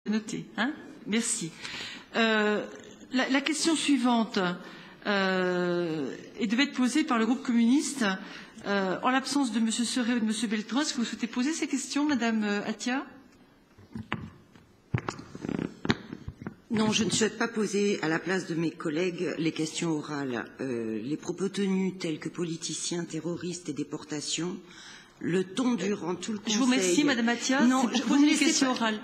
Noté, hein? Merci. La question suivante devait être posée par le groupe communiste. En l'absence de M. Serret ou de M. Beltran, est-ce que vous souhaitez poser ces questions, Madame Attia? Non, je ne souhaite pas poser à la place de mes collègues les questions orales. Les propos tenus tels que politiciens, terroristes et déportation, le ton durant tout le Conseil... Je vous remercie, Madame Attia. Non, je pose les questions orales.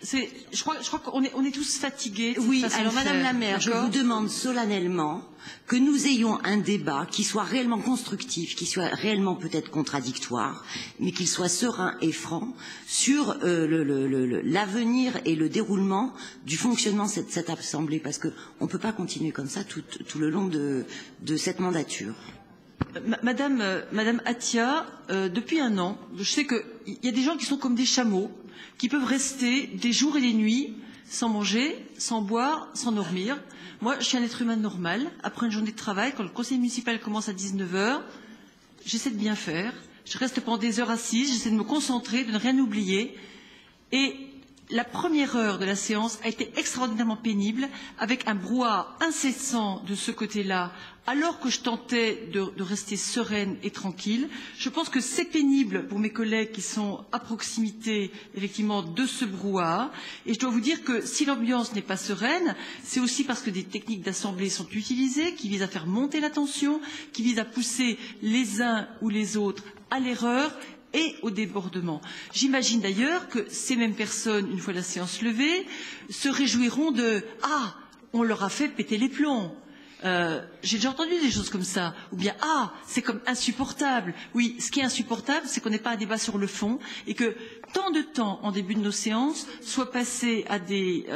Je crois qu'on est tous fatigués. Oui, alors Madame la maire, je vous demande solennellement que nous ayons un débat qui soit réellement constructif, qui soit réellement peut-être contradictoire, mais qu'il soit serein et franc sur l'avenir et le déroulement du fonctionnement de cette Assemblée, parce qu'on ne peut pas continuer comme ça tout le long de cette mandature. Madame Attia, depuis un an, je sais qu'il y a des gens qui sont comme des chameaux, qui peuvent rester des jours et des nuits sans manger, sans boire, sans dormir. Moi, je suis un être humain normal. Après une journée de travail, quand le conseil municipal commence à 19 h, j'essaie de bien faire. Je reste pendant des heures assise, j'essaie de me concentrer, de ne rien oublier. Et la première heure de la séance a été extraordinairement pénible, avec un brouhaha incessant de ce côté-là, alors que je tentais de rester sereine et tranquille. Je pense que c'est pénible pour mes collègues qui sont à proximité, effectivement, de ce brouhaha. Et je dois vous dire que si l'ambiance n'est pas sereine, c'est aussi parce que des techniques d'assemblée sont utilisées, qui visent à faire monter la tension, qui visent à pousser les uns ou les autres à l'erreur et au débordement. J'imagine d'ailleurs que ces mêmes personnes, une fois la séance levée, se réjouiront de « Ah, on leur a fait péter les plombs ». J'ai déjà entendu des choses comme ça. Ou bien « Ah, c'est comme insupportable ». Oui, ce qui est insupportable, c'est qu'on n'ait pas un débat sur le fond et que tant de temps en début de nos séances soit passé à des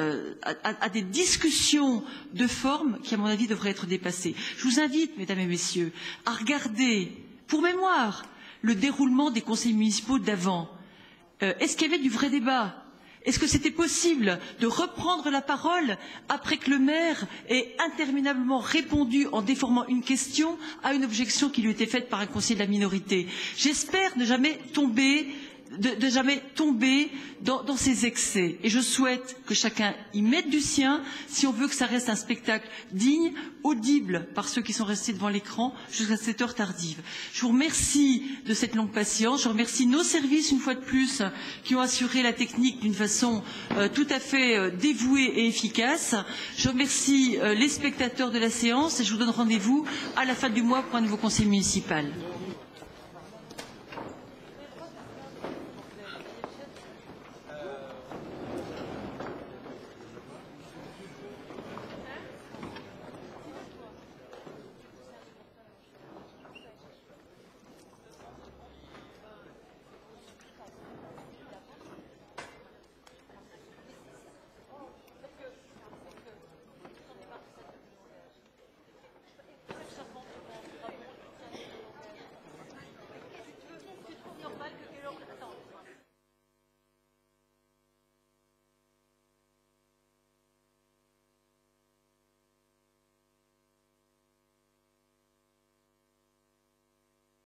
discussions de forme qui, à mon avis, devraient être dépassées. Je vous invite, mesdames et messieurs, à regarder, pour mémoire, le déroulement des conseils municipaux d'avant. Est-ce qu'il y avait du vrai débat? Est-ce que c'était possible de reprendre la parole après que le maire ait interminablement répondu en déformant une question à une objection qui lui était faite par un conseiller de la minorité? J'espère ne jamais tomber dans ces excès. Et je souhaite que chacun y mette du sien si on veut que ça reste un spectacle digne, audible par ceux qui sont restés devant l'écran jusqu'à cette heure tardive. Je vous remercie de cette longue patience. Je remercie nos services, une fois de plus, qui ont assuré la technique d'une façon tout à fait dévouée et efficace. Je remercie les spectateurs de la séance et je vous donne rendez-vous à la fin du mois pour un nouveau conseil municipal.